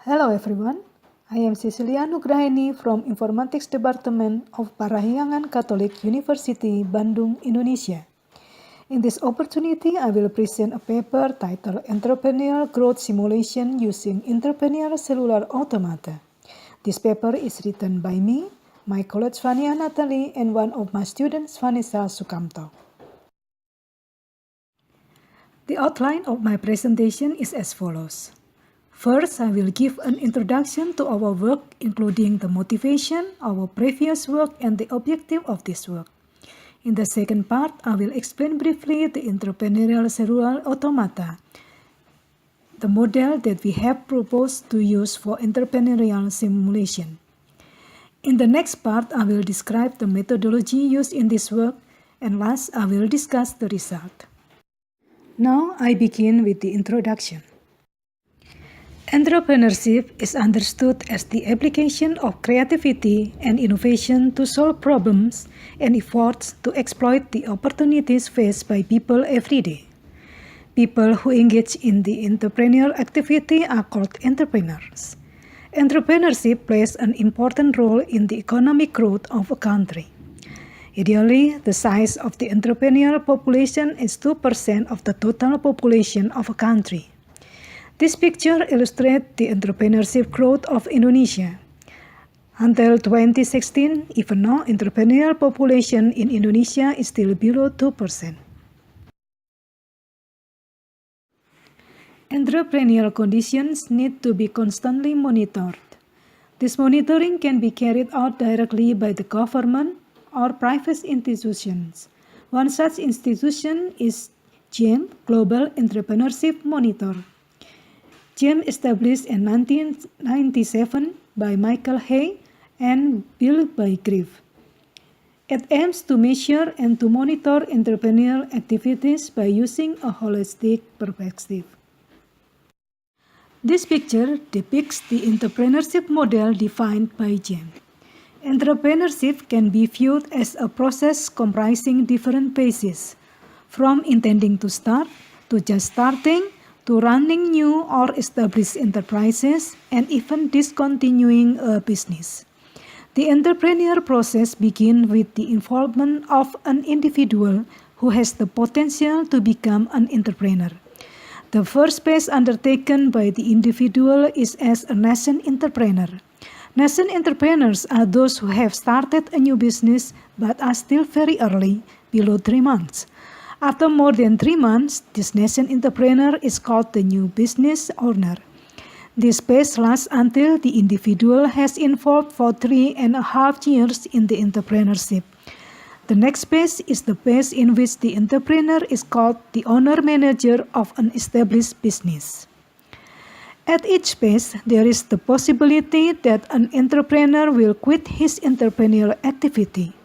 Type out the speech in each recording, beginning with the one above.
Hello everyone, I am Nugraheni from Informatics Department of Parahyangan Catholic University, Bandung, Indonesia. In this opportunity, I will present a paper titled Entrepreneurial Growth Simulation Using Entrepreneurial Cellular Automata. This paper is written by me, my colleague Natali, and one of my students, Vanessa Sukamto. The outline of my presentation is as follows. First, I will give an introduction to our work, including the motivation, our previous work, and the objective of this work. In the second part, I will explain briefly the entrepreneurial cellular automata, the model that we have proposed to use for entrepreneurial simulation. In the next part, I will describe the methodology used in this work, and last, I will discuss the result. Now, I begin with the introduction. Entrepreneurship is understood as the application of creativity and innovation to solve problems and efforts to exploit the opportunities faced by people every day. People who engage in the entrepreneurial activity are called entrepreneurs. Entrepreneurship plays an important role in the economic growth of a country. Ideally, the size of the entrepreneurial population is 2% of the total population of a country. This picture illustrates the entrepreneurship growth of Indonesia. Until 2016, even now, entrepreneurial population in Indonesia is still below 2%. Entrepreneurial conditions need to be constantly monitored. This monitoring can be carried out directly by the government or private institutions. One such institution is GEM, Global Entrepreneurship Monitor. GEM established in 1997 by Michael Hay and built by Griff. It aims to measure and to monitor entrepreneurial activities by using a holistic perspective. This picture depicts the entrepreneurship model defined by GEM. Entrepreneurship can be viewed as a process comprising different phases, from intending to start, to just starting, to running new or established enterprises, and even discontinuing a business. The entrepreneurial process begins with the involvement of an individual who has the potential to become an entrepreneur. The first phase undertaken by the individual is as a nascent entrepreneur. Nascent entrepreneurs are those who have started a new business but are still very early, below 3 months. After more than 3 months, this nascent entrepreneur is called the new business owner. This phase lasts until the individual has involved for 3.5 years in the entrepreneurship. The next phase is the phase in which the entrepreneur is called the owner-manager of an established business. At each phase, there is the possibility that an entrepreneur will quit his entrepreneurial activity.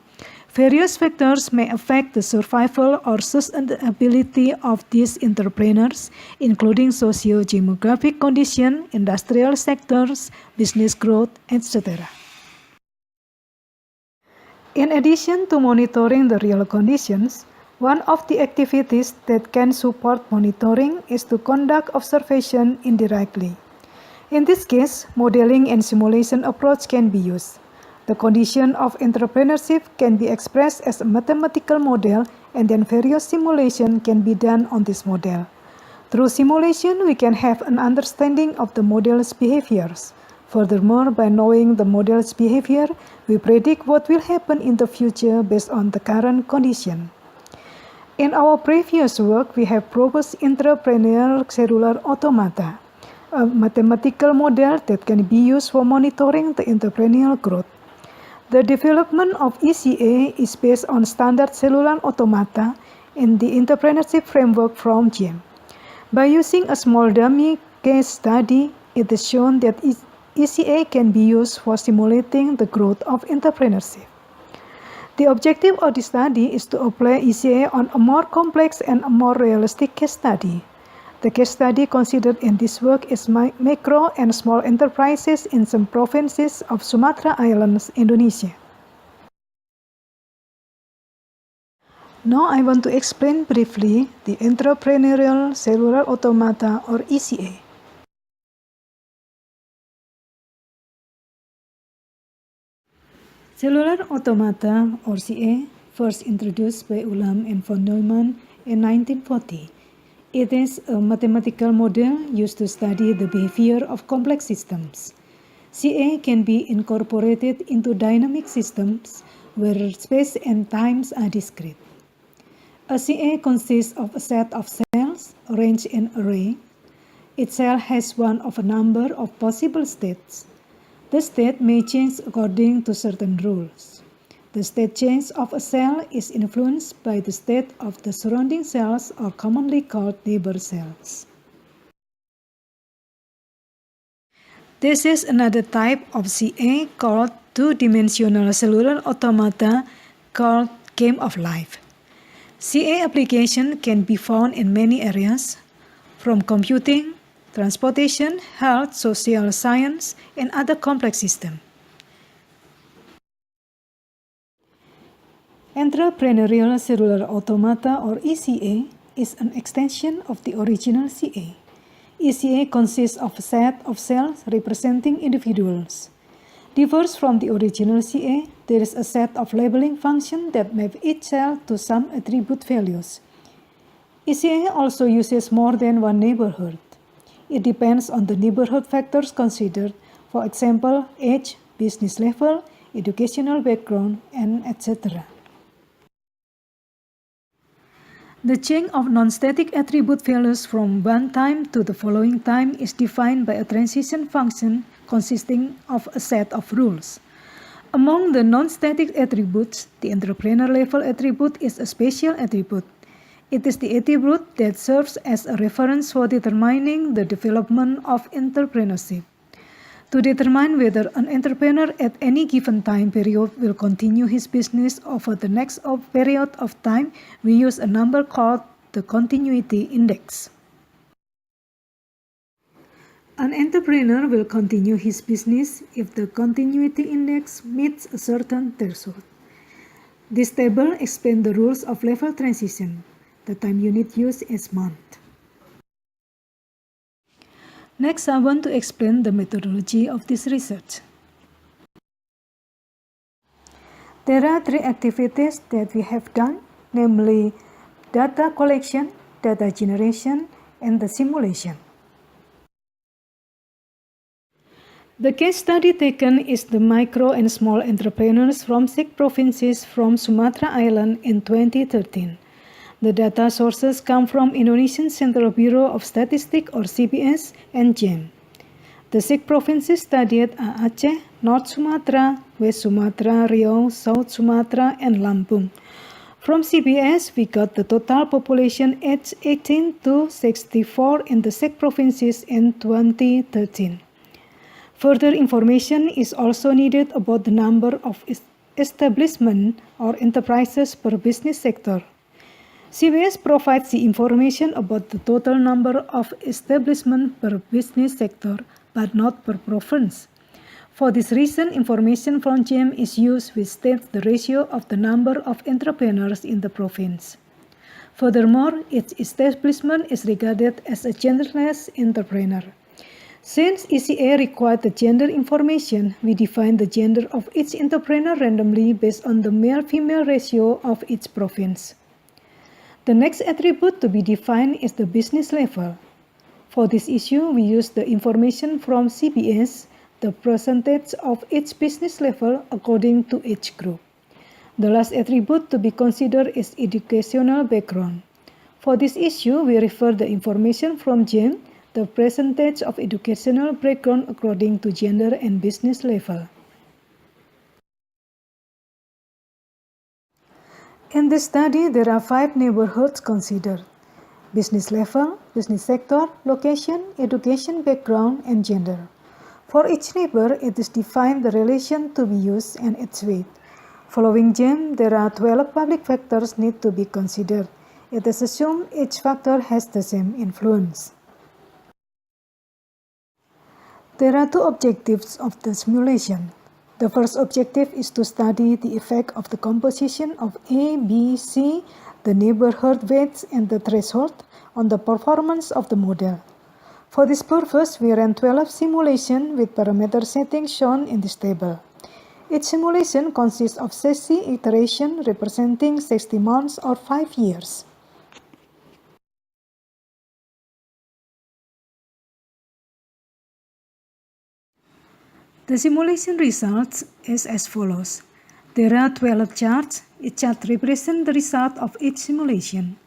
Various factors may affect the survival or sustainability of these entrepreneurs, including socio-demographic conditions, industrial sectors, business growth, etc. In addition to monitoring the real conditions, one of the activities that can support monitoring is to conduct observation indirectly. In this case, modeling and simulation approach can be used. The condition of entrepreneurship can be expressed as a mathematical model, and then various simulation can be done on this model. Through simulation, we can have an understanding of the model's behaviors. Furthermore, by knowing the model's behavior, we predict what will happen in the future based on the current condition. In our previous work, we have proposed entrepreneurial cellular automata, a mathematical model that can be used for monitoring the entrepreneurial growth. The development of ECA is based on standard cellular automata in the entrepreneurship framework from GEM. By using a small dummy case study, it is shown that ECA can be used for simulating the growth of entrepreneurship. The objective of the study is to apply ECA on a more complex and a more realistic case study. The case study considered in this work is micro and small enterprises in some provinces of Sumatra Islands, Indonesia. Now I want to explain briefly the entrepreneurial cellular automata or ECA. Cellular automata, or CA, first introduced by Ulam and von Neumann in 1940. It is a mathematical model used to study the behavior of complex systems. CA can be incorporated into dynamic systems where space and times are discrete. A CA consists of a set of cells arranged in array. Each cell has one of a number of possible states. The state may change according to certain rules. The state change of a cell is influenced by the state of the surrounding cells, or commonly called neighbor cells. This is another type of CA called two-dimensional cellular automata called game of life. CA application can be found in many areas, from computing, transportation, health, social science, and other complex systems. Entrepreneurial cellular automata, or ECA, is an extension of the original CA. ECA consists of a set of cells representing individuals. Differs from the original CA, there is a set of labeling functions that map each cell to some attribute values. ECA also uses more than one neighborhood. It depends on the neighborhood factors considered, for example, age, business level, educational background, and etc. The chain of non-static attribute values from one time to the following time is defined by a transition function consisting of a set of rules. Among the non-static attributes, the entrepreneur level attribute is a special attribute. It is the attribute that serves as a reference for determining the development of entrepreneurship. To determine whether an entrepreneur at any given time period will continue his business over the next period of time, we use a number called the continuity index. An entrepreneur will continue his business if the continuity index meets a certain threshold. This table explains the rules of level transition. The time unit used is month. Next, I want to explain the methodology of this research. There are three activities that we have done, namely data collection, data generation, and the simulation. The case study taken is the micro and small entrepreneurs from 6 provinces from Sumatra Island in 2013. The data sources come from Indonesian Central Bureau of Statistics, or CBS, and GEM. The 6 provinces studied are Aceh, North Sumatra, West Sumatra, Riau, South Sumatra, and Lampung. From CBS, we got the total population aged 18 to 64 in the 6 provinces in 2013. Further information is also needed about the number of establishments or enterprises per business sector. CBS provides the information about the total number of establishments per business sector, but not per province. For this reason, information from GEM is used which states the ratio of the number of entrepreneurs in the province. Furthermore, each establishment is regarded as a genderless entrepreneur. Since ECA required the gender information, we define the gender of each entrepreneur randomly based on the male-female ratio of each province. The next attribute to be defined is the business level. For this issue, we use the information from CBS, the percentage of each business level according to each group. The last attribute to be considered is educational background. For this issue, we refer the information from GEM, the percentage of educational background according to gender and business level. In this study, there are 5 neighborhoods considered: business level, business sector, location, education background, and gender. For each neighbor, it is defined the relation to be used and its weight. Following GEM, there are 12 public factors need to be considered. It is assumed each factor has the same influence. There are 2 objectives of the simulation. The first objective is to study the effect of the composition of A, B, C, the neighborhood weights, and the threshold on the performance of the model. For this purpose, we ran 12 simulations with parameter settings shown in this table. Each simulation consists of 60 iterations representing 60 months or 5 years. The simulation results is as follows. There are 12 charts. Each chart represents the result of each simulation.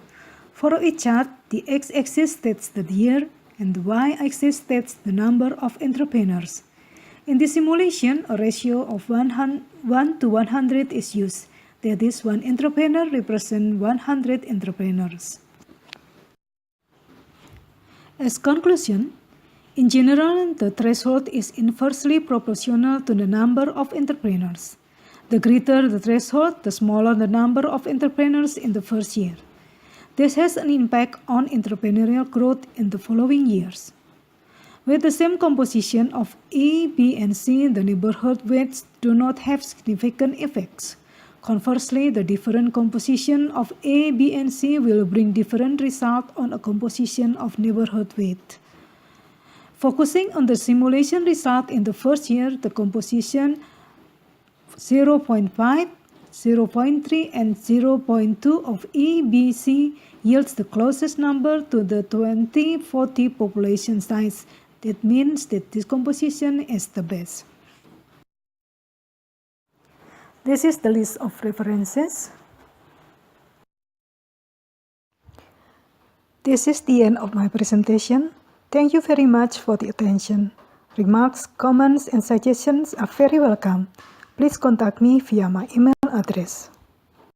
For each chart, the x-axis states the year and the y-axis states the number of entrepreneurs. In this simulation, a ratio of 1 to 100 is used. That is, one entrepreneur represents 100 entrepreneurs. As conclusion, in general, the threshold is inversely proportional to the number of entrepreneurs. The greater the threshold, the smaller the number of entrepreneurs in the first year. This has an impact on entrepreneurial growth in the following years. With the same composition of A, B, and C, the neighborhood weights do not have significant effects. Conversely, the different composition of A, B, and C will bring different results on a composition of neighborhood weight. Focusing on the simulation result in the first year, the composition 0.5, 0.3, and 0.2 of EBC yields the closest number to the 2040 population size. That means that this composition is the best. This is the list of references. This is the end of my presentation. Thank you very much for the attention. Remarks, comments, and suggestions are very welcome. Please contact me via my email address.